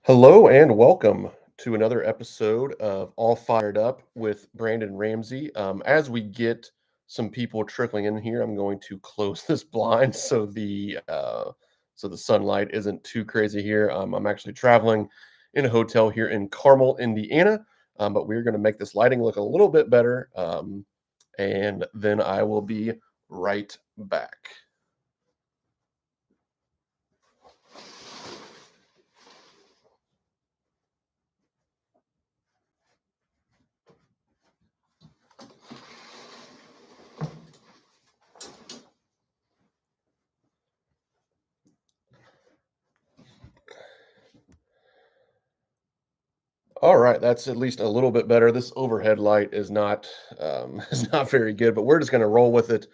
Hello and welcome to another episode of All Fired Up with Brandon Ramsey. As we get some people trickling in here, I'm going to close this blind so the sunlight isn't too crazy here. I'm actually traveling in a hotel here in Carmel, Indiana, but we're going to make this lighting look a little bit better, and then I will be right back. All right, that's at least a little bit better. This overhead light is not is not very good, but we're just going to roll with it.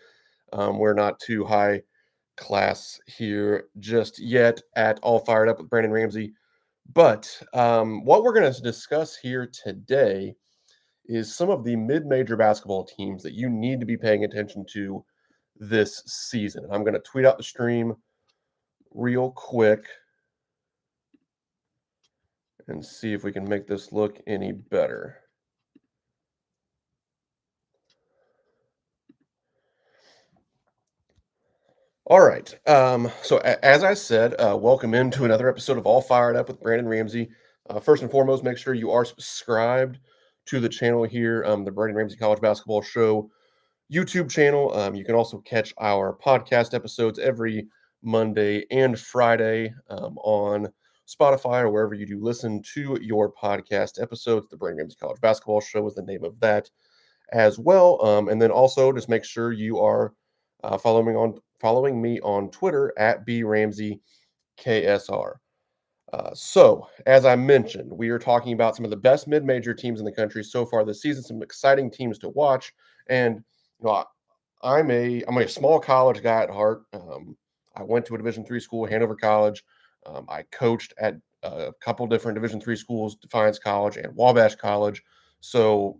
We're not too high class here just yet at All Fired Up with Brandon Ramsey. But what we're going to discuss here today is some of the mid-major basketball teams that you need to be paying attention to this season. I'm going to tweet out the stream real quick and see if we can make this look any better. All right. As I said, welcome into another episode of All Fired Up with Brandon Ramsey. First and foremost, make sure you are subscribed to the channel here, the Brandon Ramsey College Basketball Show YouTube channel. You can also catch our podcast episodes every Monday and Friday on Spotify or wherever you do listen to your podcast episodes. The Brandon Ramsey College Basketball Show is the name of that as well. And then also just make sure you are following me on Twitter at bramseyksr. So, as I mentioned, we are talking about some of the best mid-major teams in the country so far this season. Some exciting teams to watch, and you know, I'm a small college guy at heart. I went to a Division III school, Hanover College. I coached at a couple different Division III schools, Defiance College and Wabash College. So,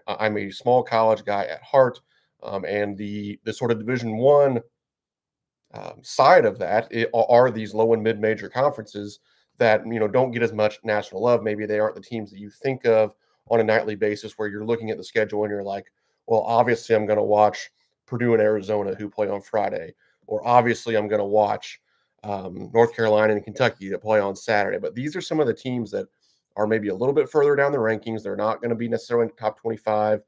I'm a small college guy at heart, and the sort of Division I side of that are these low and mid major conferences that don't get as much national love. Maybe they aren't the teams that you think of on a nightly basis, where you're looking at the schedule and you're like, well, obviously I'm going to watch Purdue and Arizona who play on Friday, or obviously I'm going to watch North Carolina and Kentucky that play on Saturday. But these are some of the teams that are maybe a little bit further down the rankings. They're not going to be necessarily in the top 25.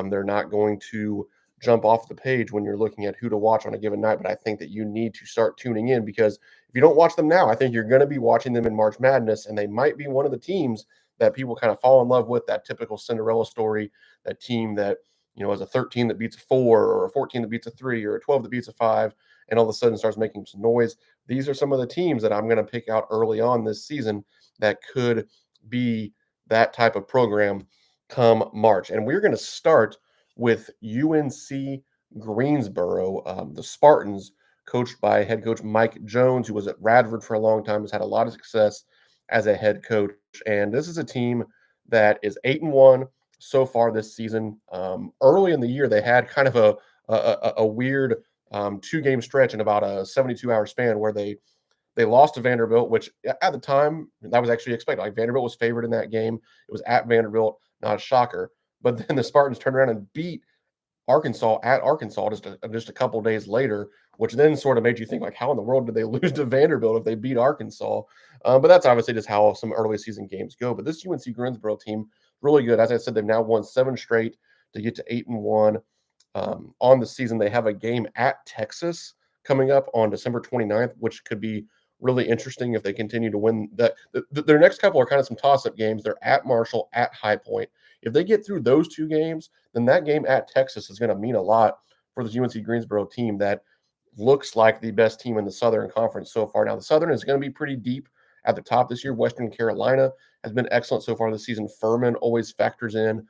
They're not going to jump off the page when you're looking at who to watch on a given night. But I think that you need to start tuning in, because if you don't watch them now, I think you're going to be watching them in March Madness, and they might be one of the teams that people kind of fall in love with, that typical Cinderella story, that team that, is a 13 that beats a 4, or a 14 that beats a 3, or a 12 that beats a 5, and all of a sudden starts making some noise. These are some of the teams that I'm going to pick out early on this season that could be that type of program come March. And we're going to start with UNC Greensboro, the Spartans, coached by head coach Mike Jones, who was at Radford for a long time, has had a lot of success as a head coach. And this is a team that is 8-1 so far this season. Early in the year, they had kind of a weird 2-game stretch in about a 72-hour span where they lost to Vanderbilt, which at the time that was actually expected. Like, Vanderbilt was favored in that game. It was at Vanderbilt, not a shocker. But then the Spartans turned around and beat Arkansas at Arkansas just a couple days later, which then sort of made you think, like, how in the world did they lose to Vanderbilt if they beat Arkansas? But that's obviously just how some early season games go. But this UNC Greensboro team, really good. As I said, they've now won 7 straight to get to 8-1 on the season. They have a game at Texas coming up on December 29th, which could be really interesting if they continue to win. Their next couple are kind of some toss-up games. They're at Marshall, at High Point. If they get through those 2 games, then that game at Texas is going to mean a lot for this UNC Greensboro team that looks like the best team in the Southern Conference so far. Now, the Southern is going to be pretty deep at the top this year. Western Carolina has been excellent so far this season. Furman always factors in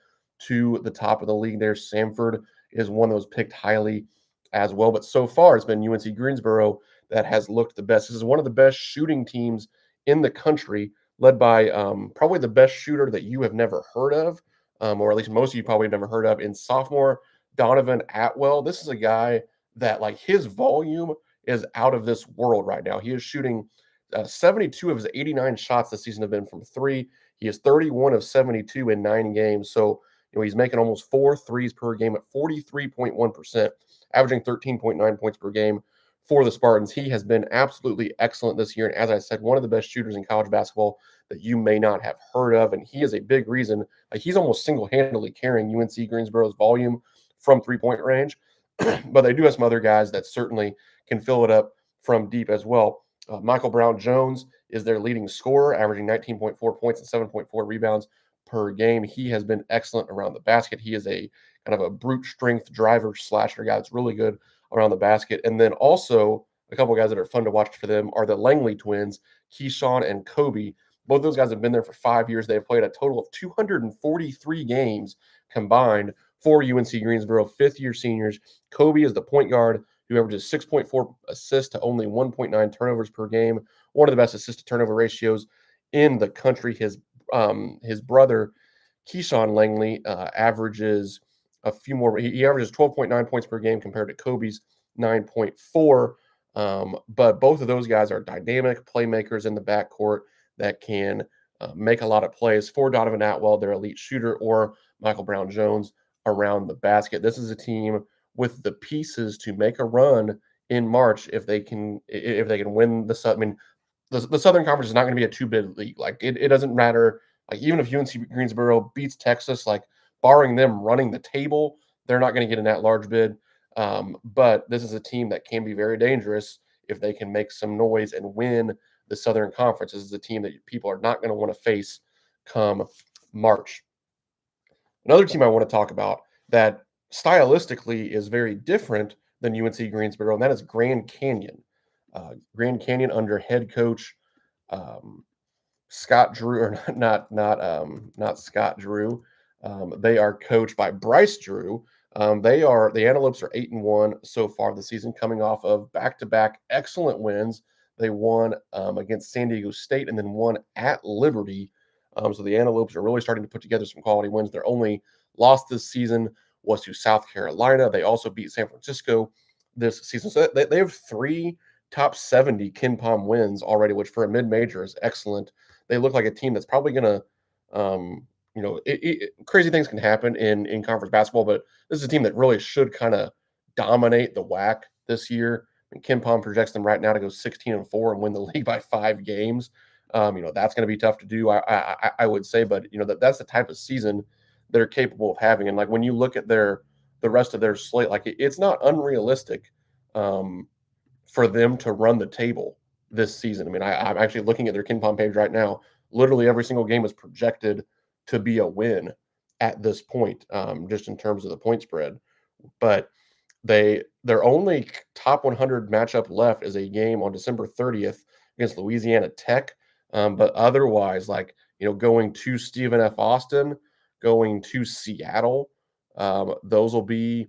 to the top of the league there. Samford is one that was picked highly as well. But so far, it's been UNC Greensboro that has looked the best. This is one of the best shooting teams in the country, led by probably the best shooter that you have never heard of, or at least most of you probably never heard of, in sophomore Donovan Atwell. This is a guy that, like, his volume is out of this world right now. He is shooting 72 of his 89 shots this season have been from three. He is 31 of 72 in 9 games. So, he's making almost 4 threes per game at 43.1%, averaging 13.9 points per game for the Spartans. He has been absolutely excellent this year. And as I said, one of the best shooters in college basketball that you may not have heard of. And he is a big reason. Like, he's almost single-handedly carrying UNC Greensboro's volume from three-point range. But they do have some other guys that certainly can fill it up from deep as well. Michael Brown-Jones is their leading scorer, averaging 19.4 points and 7.4 rebounds per game. He has been excellent around the basket. He is a kind of a brute strength driver slasher guy that's really good around the basket. And then also a couple of guys that are fun to watch for them are the Langley twins, Keyshawn and Kobe. Both those guys have been there for 5 years. They've played a total of 243 games combined for UNC Greensboro, fifth-year seniors. Kobe is the point guard who averages 6.4 assists to only 1.9 turnovers per game, one of the best assist-to-turnover ratios in the country. His brother, Keyshawn Langley, averages a few more. He averages 12.9 points per game compared to Kobe's 9.4. But both of those guys are dynamic playmakers in the backcourt that can make a lot of plays for Donovan Atwell, their elite shooter, or Michael Brown-Jones around the basket. This is a team with the pieces to make a run in March if they can win the Southern. I mean, the Southern Conference is not going to be a two-bid league. Like, it doesn't matter. Like, even if UNC Greensboro beats Texas, like, barring them running the table, they're not going to get in that large bid. But this is a team that can be very dangerous if they can make some noise and win the Southern Conference. This is a team that people are not going to want to face come March. Another team I want to talk about that stylistically is very different than UNC Greensboro, and that is Grand Canyon. Grand Canyon under head coach Scott Drew, or not Scott Drew. They are coached by Bryce Drew. The Antelopes are 8-1 so far this season, coming off of back-to-back excellent wins. They won against San Diego State and then won at Liberty. So the Antelopes are really starting to put together some quality wins. Their only loss this season was to South Carolina. They also beat San Francisco this season. So they have 3 top 70 KenPom wins already, which for a mid-major is excellent. They look like a team that's probably going to, crazy things can happen in conference basketball, but this is a team that really should kind of dominate the WAC this year. I mean, KenPom projects them right now to go 16-4 and win the league by 5 games. That's going to be tough to do, I would say, but that's the type of season they're capable of having. And like, when you look at the rest of their slate, like, it's not unrealistic for them to run the table this season. I mean, I'm actually looking at their KenPom page right now. Literally every single game is projected to be a win at this point, just in terms of the point spread. But their only top 100 matchup left is a game on December 30th against Louisiana Tech. But otherwise, like, going to Stephen F. Austin, going to Seattle, those will probably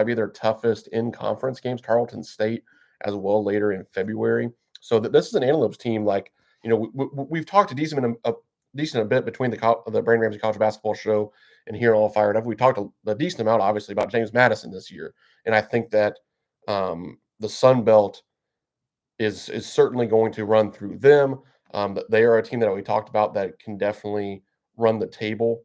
be their toughest in-conference games. Tarleton State as well later in February. So this is an Antelopes team. Like, we've talked a decent bit between the Brandon Ramsey College Basketball Show and here All Fired Up. We talked a decent amount, obviously, about James Madison this year, and I think that the Sun Belt is certainly going to run through them. But they are a team that we talked about that can definitely run the table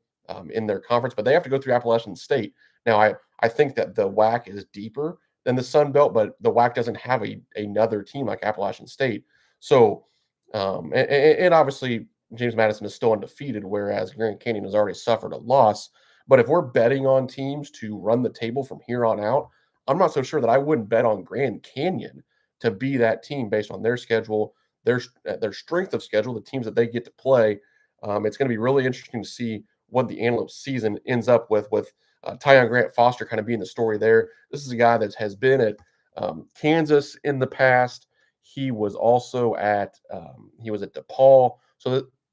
in their conference, but they have to go through Appalachian State. Now, I think that the WAC is deeper than the Sun Belt, but the WAC doesn't have another team like Appalachian State. So, and obviously, James Madison is still undefeated, whereas Grand Canyon has already suffered a loss. But if we're betting on teams to run the table from here on out, I'm not so sure that I wouldn't bet on Grand Canyon to be that team based on their schedule, their strength of schedule, the teams that they get to play. It's going to be really interesting to see what the Antelope season ends up with Tyon Grant Foster kind of being the story there. This is a guy that has been at Kansas in the past. He was also at DePaul.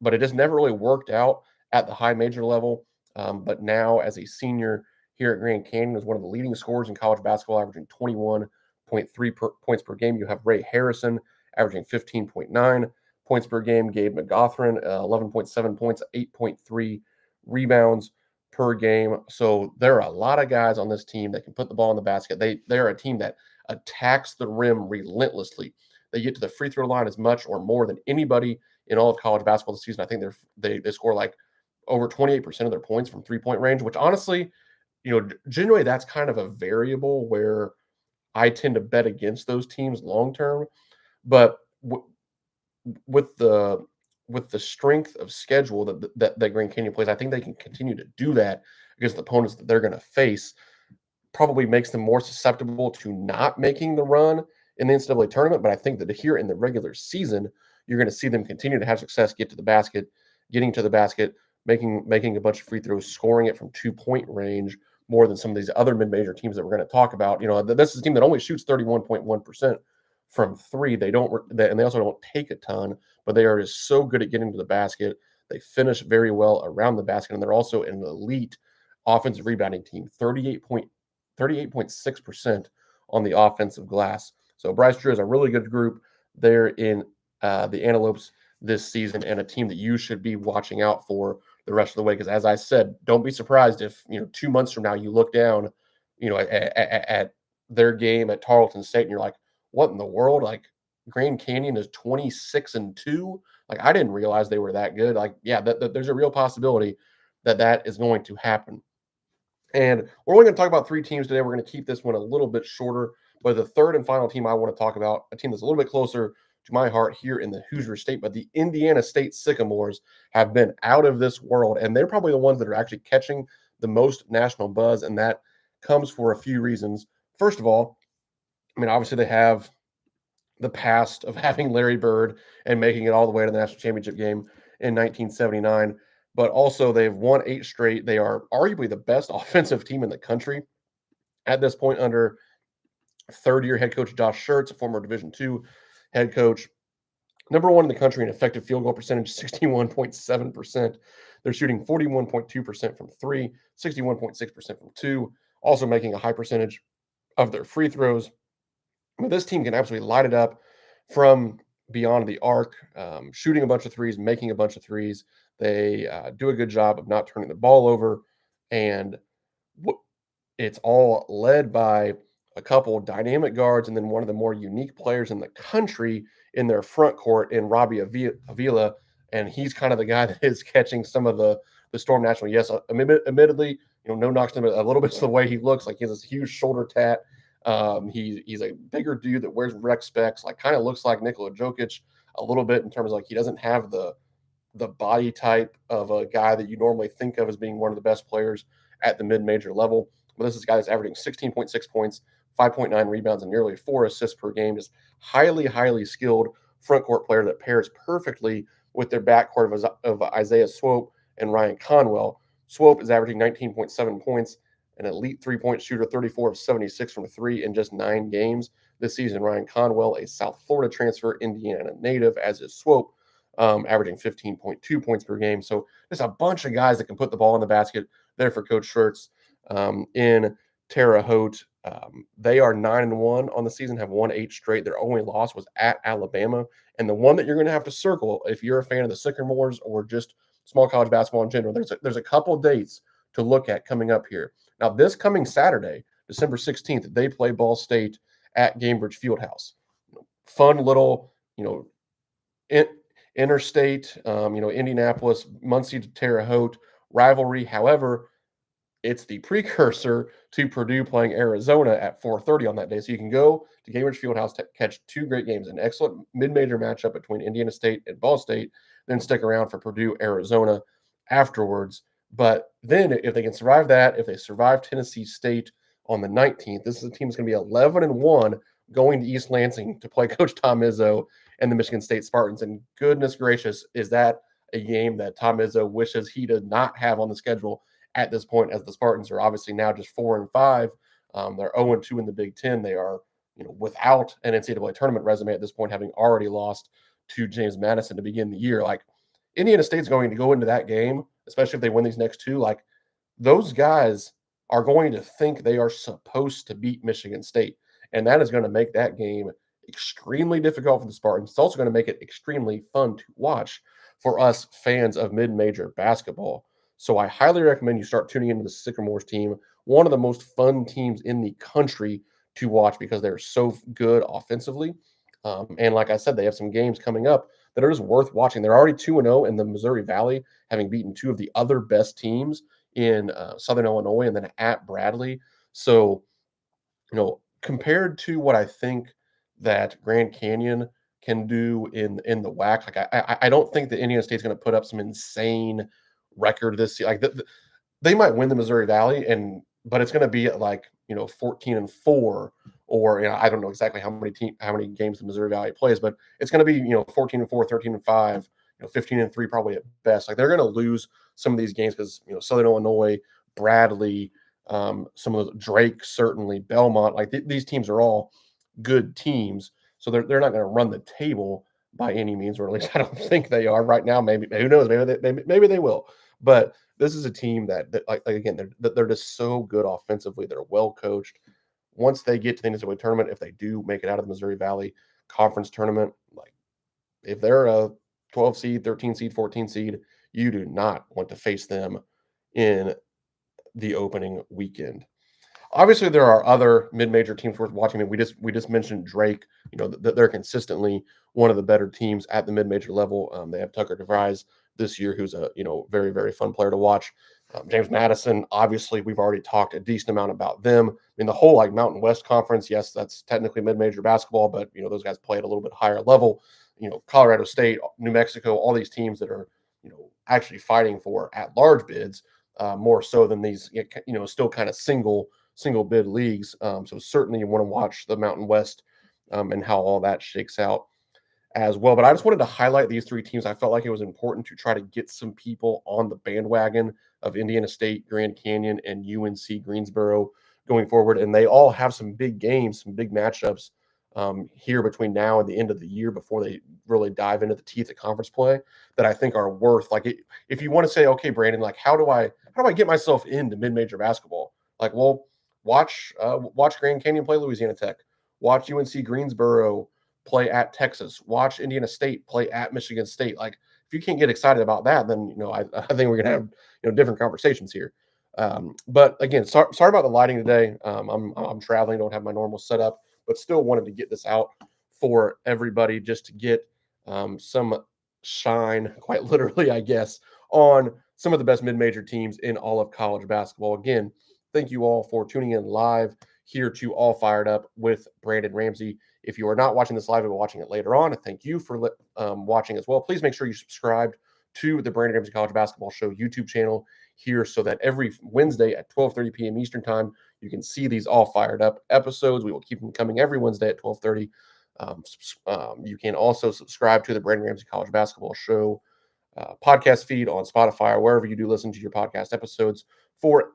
But it has never really worked out at the high major level. But now, as a senior here at Grand Canyon, is one of the leading scorers in college basketball, averaging 21.3 points per game. You have Ray Harrison averaging 15.9 points per game. Gabe McGothran, 11.7 points, 8.3 rebounds per game. So there are a lot of guys on this team that can put the ball in the basket. They are a team that attacks the rim relentlessly. They get to the free throw line as much or more than anybody in all of college basketball this season. I think they score like over 28% of their points from 3-point range, which honestly, generally that's kind of a variable where I tend to bet against those teams long term. But with the with the strength of schedule that Grand Canyon plays, I think they can continue to do that against the opponents that they're going to face. Probably makes them more susceptible to not making the run in the NCAA tournament. But I think that here in the regular season, you're going to see them continue to have success, getting to the basket, making a bunch of free throws, scoring it from 2-point range more than some of these other mid-major teams that we're going to talk about. This is a team that only shoots 31.1% from three. And they also don't take a ton, but they are just so good at getting to the basket. They finish very well around the basket, and they're also an elite offensive rebounding team, 38.6% on the offensive glass. So Bryce Drew is a really good group there in the Antelopes this season, and a team that you should be watching out for the rest of the way. Because as I said, don't be surprised if 2 months from now you look down, at their game at Tarleton State, and you're like, "What in the world?" Like Grand Canyon is 26-2. Like I didn't realize they were that good. Like yeah, there's a real possibility that is going to happen. And we're only going to talk about three teams today. We're going to keep this one a little bit shorter. But the third and final team I want to talk about, a team that's a little bit closer to my heart here in the Hoosier State, but the Indiana State Sycamores have been out of this world. And they're probably the ones that are actually catching the most national buzz. And that comes for a few reasons. First of all, I mean, obviously they have the past of having Larry Bird and making it all the way to the national championship game in 1979. But also, they've won 8 straight. They are arguably the best offensive team in the country at this point under third-year head coach Josh Schertz, a former Division II head coach. Number one in the country in effective field goal percentage, 61.7%. They're shooting 41.2% from three, 61.6% from two, also making a high percentage of their free throws. I mean, this team can absolutely light it up from beyond the arc, shooting a bunch of threes, making a bunch of threes. They do a good job of not turning the ball over, and it's all led by a couple dynamic guards and then one of the more unique players in the country in their front court in Robbie Avila, and he's kind of the guy that is catching some of the Storm National. Yes, admittedly, no knocks to him a little bit to the way he looks. Like he has this huge shoulder tat. He's a bigger dude that wears rec specs, like kind of looks like Nikola Jokic a little bit in terms of like he doesn't have the body type of a guy that you normally think of as being one of the best players at the mid-major level. But this is a guy that's averaging 16.6 points, 5.9 rebounds, and nearly 4 assists per game. Just highly, highly skilled front court player that pairs perfectly with their backcourt of Isaiah Swope and Ryan Conwell. Swope is averaging 19.7 points, an elite three-point shooter, 34 of 76 from three in just 9 games this season. Ryan Conwell, a South Florida transfer, Indiana native, as is Swope, averaging 15.2 points per game. So there's a bunch of guys that can put the ball in the basket there for Coach Schertz in Terre Haute. They are 9-1 on the season, have won 8 straight. Their only loss was at Alabama. And the one that you're going to have to circle if you're a fan of the Sycamores or just small college basketball in general, there's a couple dates to look at coming up here. Now, this coming Saturday, December 16th, they play Ball State at Gainbridge Fieldhouse. Fun little, interstate, Indianapolis, Muncie to Terre Haute rivalry. However, it's the precursor to Purdue playing Arizona at 4:30 on that day. So you can go to Gainbridge Fieldhouse to catch 2 great games, an excellent mid-major matchup between Indiana State and Ball State, then stick around for Purdue, Arizona afterwards. But then if they can survive that, if they survive Tennessee State on the 19th, this is a team that's going to be 11-1 going to East Lansing to play Coach Tom Izzo and the Michigan State Spartans. And goodness gracious, is that a game that Tom Izzo wishes he did not have on the schedule at this point, as the Spartans are obviously now just 4-5. They're 0-2 in the Big Ten. They are, without an NCAA tournament resume at this point, having already lost to James Madison to begin the year. Like Indiana State's going to go into that game, especially if they win these next 2. Like those guys are going to think they are supposed to beat Michigan State, and that is going to make that game extremely difficult for the Spartans. It's also going to make it extremely fun to watch for us fans of mid-major basketball. So I highly recommend you start tuning into the Sycamores team, one of the most fun teams in the country to watch because they're so good offensively. And like I said, they have some games coming up that are just worth watching. They're already 2-0 in the Missouri Valley, having beaten two of the other best teams in Southern Illinois and then at Bradley. So, compared to what I think that Grand Canyon can do in the WAC, like I don't think that Indiana State's going to put up some insane record this year. Like they might win the Missouri Valley, but it's going to be at like 14-4, or I don't know exactly how many games the Missouri Valley plays, but it's going to be 14-4, 13-5, 15-3 probably at best. Like they're going to lose some of these games because Southern Illinois, Bradley, some of those Drake, certainly Belmont. Like these teams are all good teams, so they're not going to run the table by any means, or at least I don't think they are right now. Maybe who knows? Maybe they will. But this is a team that like again, they're just so good offensively. They're well coached. Once they get to the NCAA tournament, if they do make it out of the Missouri Valley Conference tournament, like if they're a 12 seed, 13 seed, 14 seed, you do not want to face them in the opening weekend. Obviously, there are other mid-major teams worth watching. I mean, we just mentioned Drake. They're consistently one of the better teams at the mid-major level. They have Tucker DeVries this year, who's a very very fun player to watch. James Madison, obviously, we've already talked a decent amount about them. I mean, the whole like Mountain West Conference, yes, that's technically mid-major basketball, but those guys play at a little bit higher level. Colorado State, New Mexico, all these teams that are actually fighting for at-large bids more so than these still kind of single bid leagues. So certainly you want to watch the Mountain West and how all that shakes out as well. But I just wanted to highlight these three teams. I felt like it was important to try to get some people on the bandwagon of Indiana State, Grand Canyon, and UNC Greensboro going forward. And they all have some big games, some big matchups here between now and the end of the year before they really dive into the teeth of conference play that I think are worth like it. If you want to say, okay, Brandon, like how do I get myself into mid-major basketball? Like, well, watch Grand Canyon play Louisiana Tech. Watch UNC Greensboro play at Texas. Watch Indiana State play at Michigan State. Like, if you can't get excited about that, then I think we're gonna have different conversations here. But again, sorry about the lighting today. I'm traveling, don't have my normal setup, but still wanted to get this out for everybody just to get some shine, quite literally, I guess, on some of the best mid-major teams in all of college basketball. Again, thank you all for tuning in live here to All Fired Up with Brandon Ramsey. If you are not watching this live and watching it later on, thank you for watching as well. Please make sure you subscribe to the Brandon Ramsey College Basketball Show YouTube channel here so that every Wednesday at 12:30 p.m. Eastern Time, you can see these All Fired Up episodes. We will keep them coming every Wednesday at 12:30. You can also subscribe to the Brandon Ramsey College Basketball Show podcast feed on Spotify or wherever you do listen to your podcast episodes for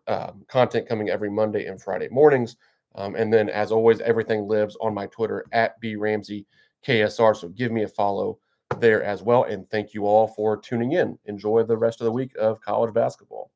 content coming every Monday and Friday mornings. And then, as always, everything lives on my Twitter at BRamseyKSR. So give me a follow there as well. And thank you all for tuning in. Enjoy the rest of the week of college basketball.